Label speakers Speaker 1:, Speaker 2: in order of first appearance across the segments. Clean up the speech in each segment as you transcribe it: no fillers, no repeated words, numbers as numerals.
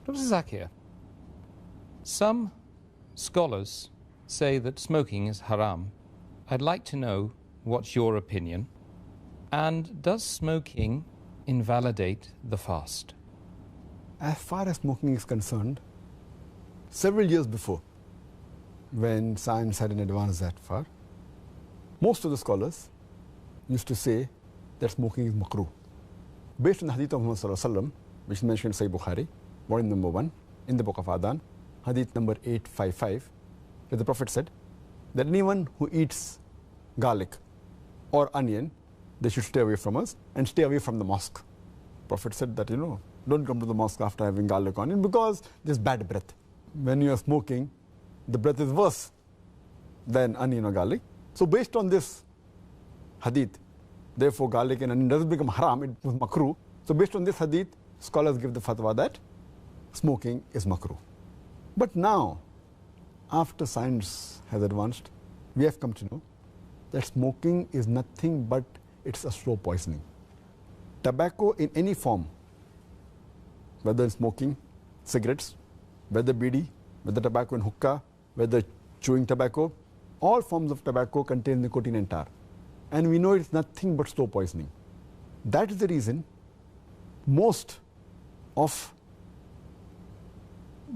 Speaker 1: Dr. Zakir, some scholars say that smoking is haram. I'd like to know what's your opinion. And does smoking invalidate the fast?
Speaker 2: As far as smoking is concerned, several years before, when science hadn't advanced that far, most of the scholars used to say that smoking is makruh. Based on the hadith of Muhammad sallallahu alaihi wasallam, which is mentioned in Sahih Bukhari, volume number 1, in the book of Adhan, hadith number 855, where the Prophet said that anyone who eats garlic or onion, they should stay away from us and stay away from the mosque. Prophet said that, don't come to the mosque after having garlic or onion because there's bad breath. When you are smoking, the breath is worse than onion or garlic. So based on this hadith, therefore garlic and onion doesn't become haram, it was makruh. So based on this hadith, scholars give the fatwa that smoking is makruh. But now, after science has advanced, we have come to know that smoking is nothing but it's a slow poisoning. Tobacco in any form, whether in smoking, cigarettes, whether bidi, whether tobacco in hookah, whether chewing tobacco, all forms of tobacco contain nicotine and tar. And we know it's nothing but slow poisoning. That is the reason most of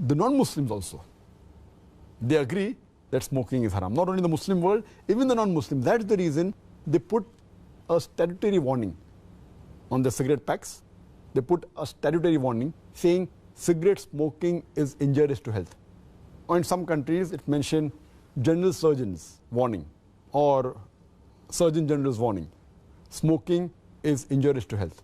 Speaker 2: the non-Muslims also, they agree that smoking is haram. Not only the Muslim world, even the non-Muslims. That's the reason they put a statutory warning on the cigarette packs. They put a statutory warning saying cigarette smoking is injurious to health. Or in some countries, it mentioned general surgeon's warning or surgeon general's warning. Smoking is injurious to health.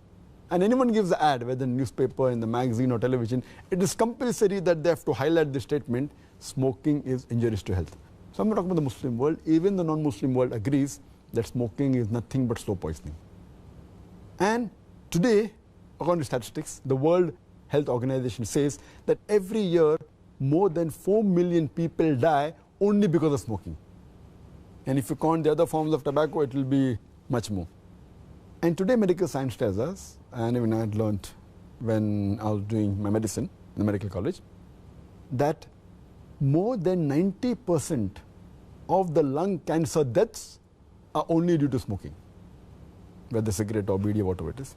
Speaker 2: And anyone gives the ad, whether in newspaper, in the magazine or television, it is compulsory that they have to highlight the statement, smoking is injurious to health. So I'm not talking about the Muslim world, even the non-Muslim world agrees that smoking is nothing but slow poisoning. And today, according to statistics, the World Health Organization says that every year more than 4 million people die only because of smoking. And if you count the other forms of tobacco, it will be much more. And today medical science tells us, and even I had learned when I was doing my medicine in the medical college, that more than 90% of the lung cancer deaths are only due to smoking, whether cigarette or bidi or whatever it is.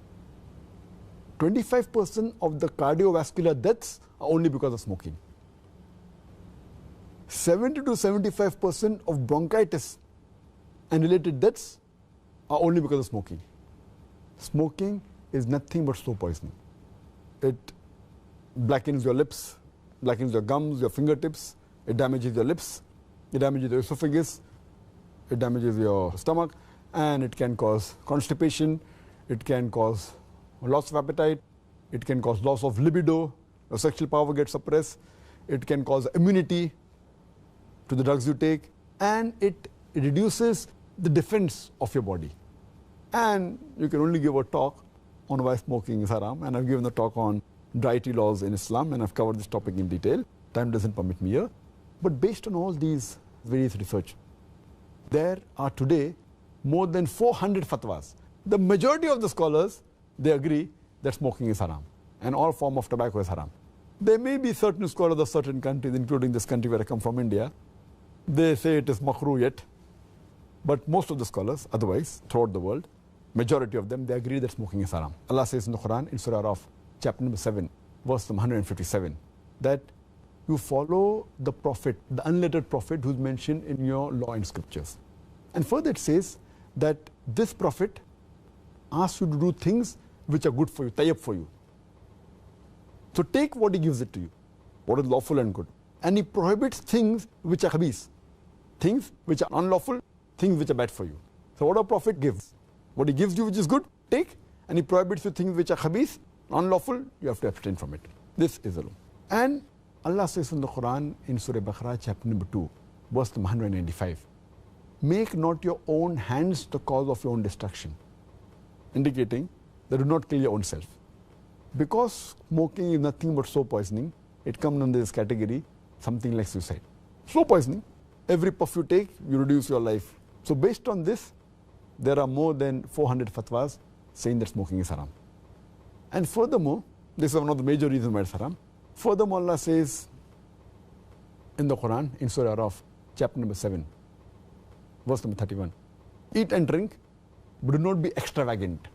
Speaker 2: 25% of the cardiovascular deaths are only because of smoking. 70 to 75% of bronchitis and related deaths are only because of smoking. Smoking is nothing but slow poisoning. It blackens your lips, blackens your gums, your fingertips, it damages your lips, it damages your esophagus, it damages your stomach, and it can cause constipation, it can cause loss of appetite, it can cause loss of libido, your sexual power gets suppressed, it can cause immunity to the drugs you take, and it reduces the defense of your body. And you can only give a talk on why smoking is haram, and I've given a talk on dietary laws in Islam, and I've covered this topic in detail. Time doesn't permit me here. But based on all these various research, there are today more than 400 fatwas. The majority of the scholars, they agree that smoking is haram, and all form of tobacco is haram. There may be certain scholars of certain countries, including this country where I come from, India, they say it is makruh yet. But most of the scholars, otherwise, throughout the world, majority of them, they agree that smoking is haram. Allah says in the Quran, in Surah Araf, chapter number 7, verse number 157, that you follow the prophet, the unlettered prophet who's mentioned in your law and scriptures. And further it says that this prophet asks you to do things which are good for you, tayyib for you. So take what he gives it to you, what is lawful and good. And he prohibits things which are khabith, things which are unlawful, things which are bad for you. So what a prophet gives, what he gives you which is good, take, and he prohibits you things which are khabith, unlawful, you have to abstain from it. This is the law. And Allah says in the Quran, in Surah Baqarah, chapter number 2, verse number 195, make not your own hands the cause of your own destruction, indicating that do not kill your own self. Because smoking is nothing but slow poisoning, it comes under this category, something like suicide. Slow poisoning, every puff you take, you reduce your life. So based on this, there are more than 400 fatwas saying that smoking is haram. And furthermore, this is one of the major reasons why it's haram. Furthermore, Allah says in the Quran, in Surah Araf, chapter number 7, verse number 31, eat and drink, but do not be extravagant.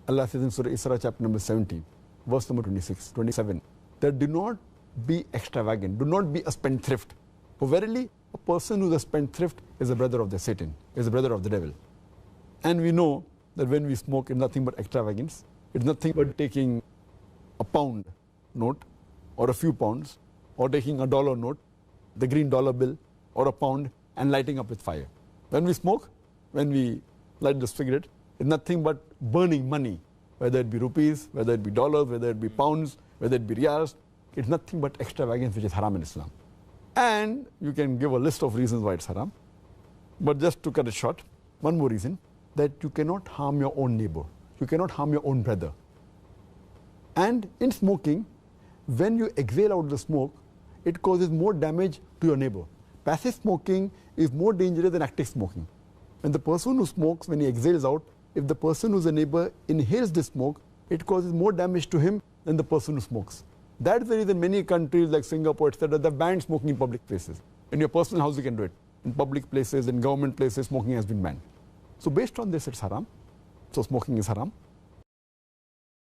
Speaker 2: Allah says in Surah Isra, chapter number 17, verse number 27, that do not be extravagant, do not be a spendthrift. For verily, a person who is a spendthrift is a brother of the Satan, is a brother of the devil. And we know that when we smoke, it's nothing but extravagance. It's nothing but taking a pound note or a few pounds, or taking a dollar note, the green dollar bill, or a pound, and lighting up with fire. When we smoke, when we light the cigarette, it's nothing but burning money, whether it be rupees, whether it be dollars, whether it be pounds, whether it be riyals. It's nothing but extravagance, which is haram in Islam. And you can give a list of reasons why it's haram. But just to cut it short, one more reason, that you cannot harm your own neighbor. You cannot harm your own brother. And in smoking, when you exhale out the smoke, it causes more damage to your neighbor. Passive smoking is more dangerous than active smoking. When the person who smokes, when he exhales out, if the person who's a neighbor inhales the smoke, it causes more damage to him than the person who smokes. That's the reason many countries like Singapore, etc., they've banned smoking in public places. In your personal house, you can do it. In public places, in government places, smoking has been banned. So based on this, it's haram. So smoking is haram.